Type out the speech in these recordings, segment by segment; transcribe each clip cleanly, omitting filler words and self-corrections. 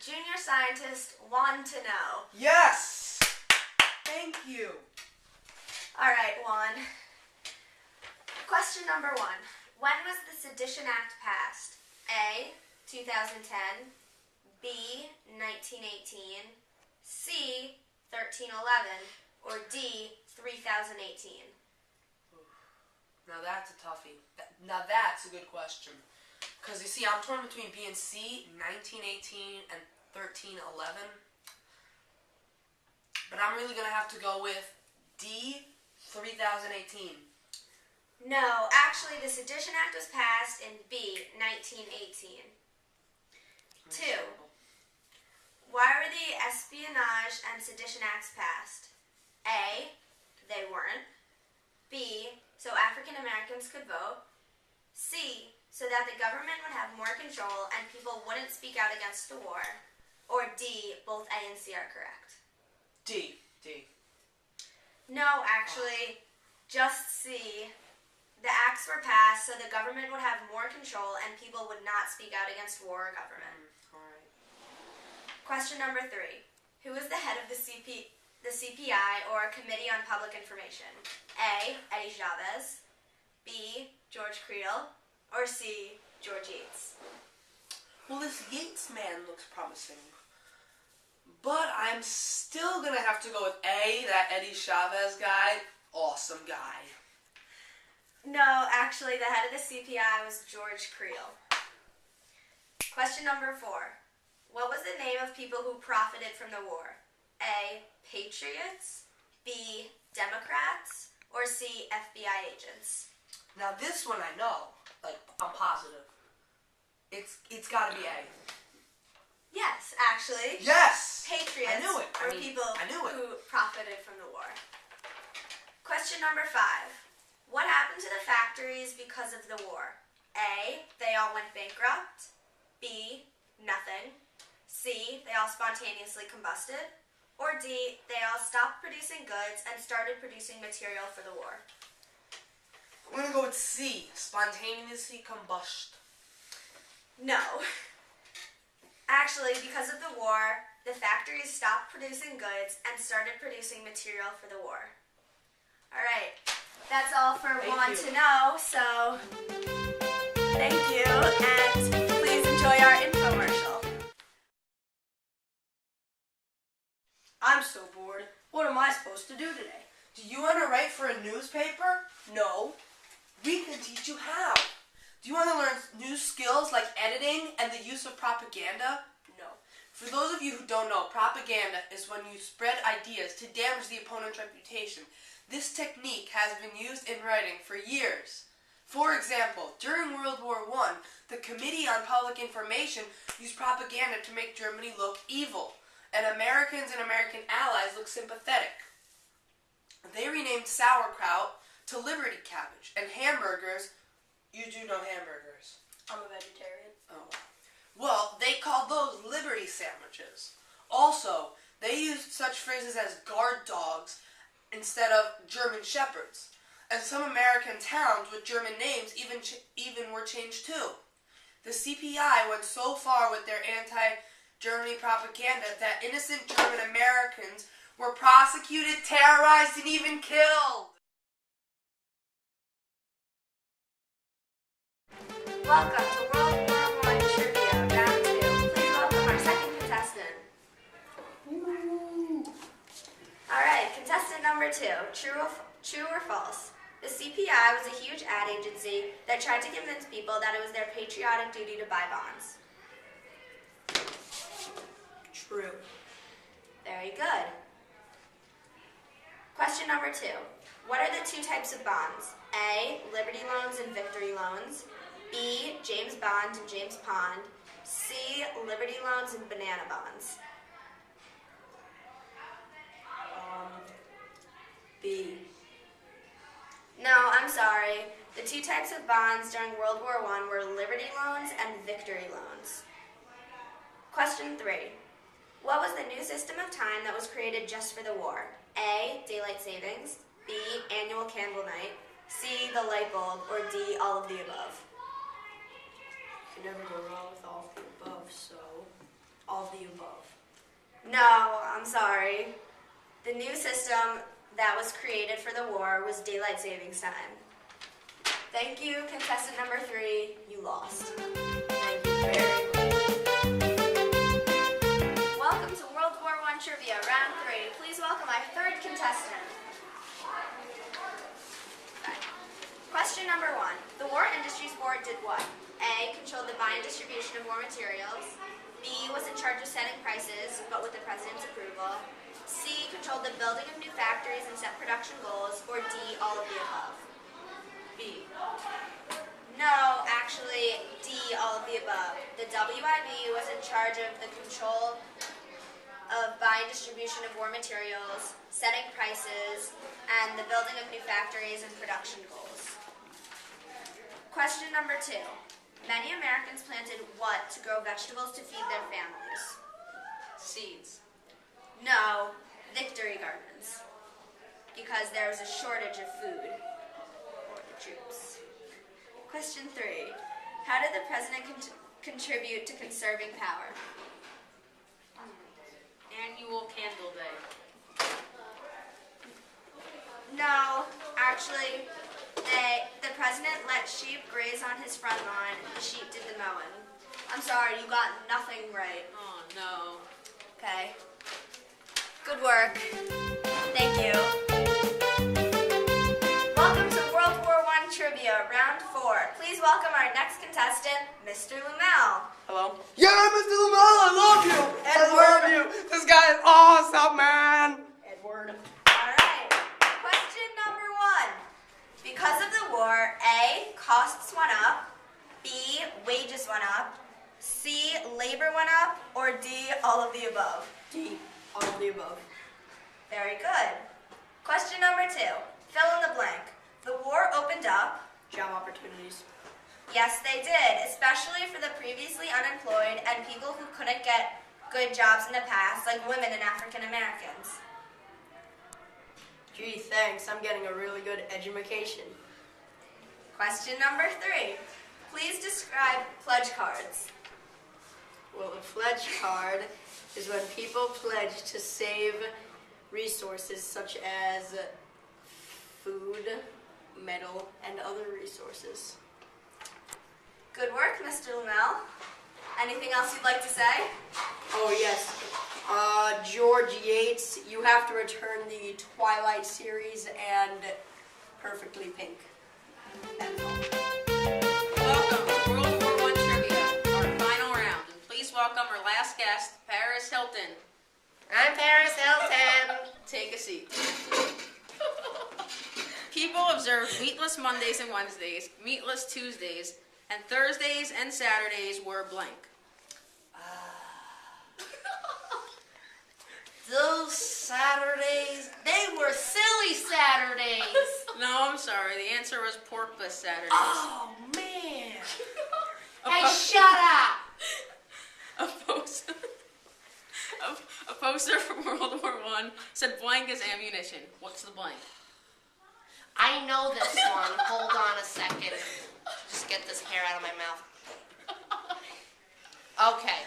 Junior Scientist want to know. Yes! Thank you. All right, Juan. Question number 1. When was the Sedition Act passed? A, 2010, B, 1918, C, 1311, or D, 3018? Now that's a toughie. Now that's a good question. Because you see, I'm torn between B and C, 1918 and 1311. But I'm really going to have to go with D, 3018. No, actually the Sedition Act was passed in B, 1918. 2. Why were the Espionage and Sedition Acts passed? A, they weren't. B, so African Americans could vote. C, so that the government would have more control and people wouldn't speak out against the war. Or D, both A and C are correct. D. No, actually, just C. The acts were passed so the government would have more control and people would not speak out against war or government. Alright. Question number 3. Who is the head of the CPI, or Committee on Public Information? A, Eddie Chavez, B, George Creel, or C, George Yates? Well, this Yates man looks promising. But I'm still going to have to go with A, that Eddie Chavez guy. Awesome guy. No, actually, the head of the CPI was George Creel. Question number 4. What was the name of people who profited from the war? A, Patriots, B, Democrats, or C, FBI agents? Now this one I know. Like, I'm positive. It's got to be A. Yes, actually. Yes! Patriots I knew it. were people who profited from the war. Question number 5. What happened to the factories because of the war? A, they all went bankrupt. B, nothing. C, they all spontaneously combusted. Or D, they all stopped producing goods and started producing material for the war. I'm going to go with C, spontaneously combust. No. Actually, because of the war, the factories stopped producing goods and started producing material for the war. All right, that's all for Juan to know, so thank you, and please enjoy our infomercial. I'm so bored. What am I supposed to do today? Do you want to write for a newspaper? No. We can teach you how. Do you want to learn new skills like editing and the use of propaganda? No. For those of you who don't know, propaganda is when you spread ideas to damage the opponent's reputation. This technique has been used in writing for years. For example, during World War I, the Committee on Public Information used propaganda to make Germany look evil, and Americans and American allies look sympathetic. They renamed sauerkraut to Liberty Cabbage, and hamburgers, you do know hamburgers. I'm a vegetarian. Oh. Well, they called those Liberty sandwiches. Also, they used such phrases as guard dogs instead of German shepherds. And some American towns with German names even were changed too. The CPI went so far with their anti-Germany propaganda that innocent German Americans were prosecuted, terrorized, and even killed. Welcome to World War I Trivia, Round 2. Please welcome our second contestant. Alright, contestant number 2. True or false? The CPI was a huge ad agency that tried to convince people that it was their patriotic duty to buy bonds. True. Very good. Question number 2. What are the 2 types of bonds? A, Liberty loans and Victory loans. B, James Bond and James Pond. C, Liberty loans and banana bonds. B. No, I'm sorry. The 2 types of bonds during World War I were Liberty loans and Victory loans. Question 3. What was the new system of time that was created just for the war? A, daylight savings. B, annual candle night. C, the light bulb. Or D, all of the above. You can never go wrong with all of the above, so All of the above. No, I'm sorry. The new system that was created for the war was daylight savings time. Thank you, contestant number 3. You lost. Thank you very much. Welcome to World War I Trivia, round 3. Please welcome our 3rd contestant. Question number 1. The War Industries Board did what? A. Controlled the buying and distribution of war materials. B. Was in charge of setting prices, but with the President's approval. C. Controlled the building of new factories and set production goals. Or D. All of the above. B. No, actually, D. All of the above. The WIB was in charge of the control of buying and distribution of war materials, setting prices, and the building of new factories and production goals. Question number 2. Many Americans planted what to grow vegetables to feed their families? Seeds. No, victory gardens. Because there was a shortage of food for the troops. Question 3. How did the president contribute to conserving power? Annual Candle Day. No, actually, the president let sheep graze on his front lawn, and the sheep did the mowing. I'm sorry, you got nothing right. Oh, no. Okay. Good work. Thank you. Welcome to World War I Trivia, round 4. Please welcome our next contestant, Mr. Lumel. Hello? Yeah, Mr. Lamel, I love you. I love you. This guy is awesome, man. Edward. All right. Question number 1. Because of the war, A, costs went up, B, wages went up, C, labor went up, or D, all of the above? D. All of the above. Very good. Question number 2. Fill in the blank. The war opened up. Job opportunities. Yes, they did, especially for the previously unemployed and people who couldn't get good jobs in the past, like women and African Americans. Gee, thanks. I'm getting a really good education. Question number 3. Please describe pledge cards. Well, a pledge card is when people pledge to save resources such as food, metal, and other resources. Good work, Mr. Lumel. Anything else you'd like to say? Oh, yes. George Yates, you have to return the Twilight series and Perfectly Pink. That's all. Welcome to World War I Trivia, our final round. And please welcome our last guest, Paris Hilton. I'm Paris Hilton. Take a seat. People observed meatless Mondays and Wednesdays, meatless Tuesdays, and Thursdays and Saturdays were blank. Those Saturdays, they were silly Saturdays. No, I'm sorry. The answer was porkless Saturdays. Oh, man. A Hey, po- shut up. A poster from World War I said blank is ammunition. What's the blank? I know this one. Hold on a second. Just get this hair out of my mouth. Okay.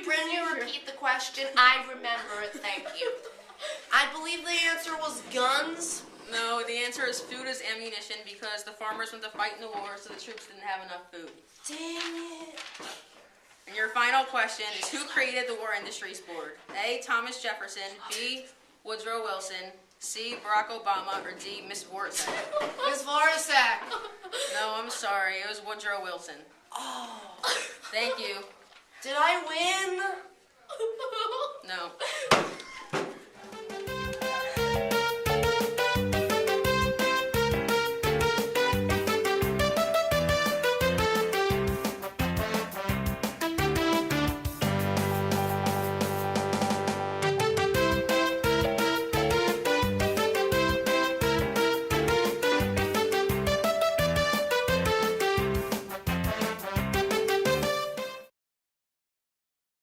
Can you repeat the question? I remember it, thank you. I believe the answer was guns. No, the answer is food is ammunition because the farmers went to fight in the war, so the troops didn't have enough food. Dang it. And your final question is who created the War Industries Board? A. Thomas Jefferson, B. Woodrow Wilson, C. Barack Obama, or D. Miss Warsack? Miss Voracek. No, I'm sorry. It was Woodrow Wilson. Oh. Thank you. Did I win? No.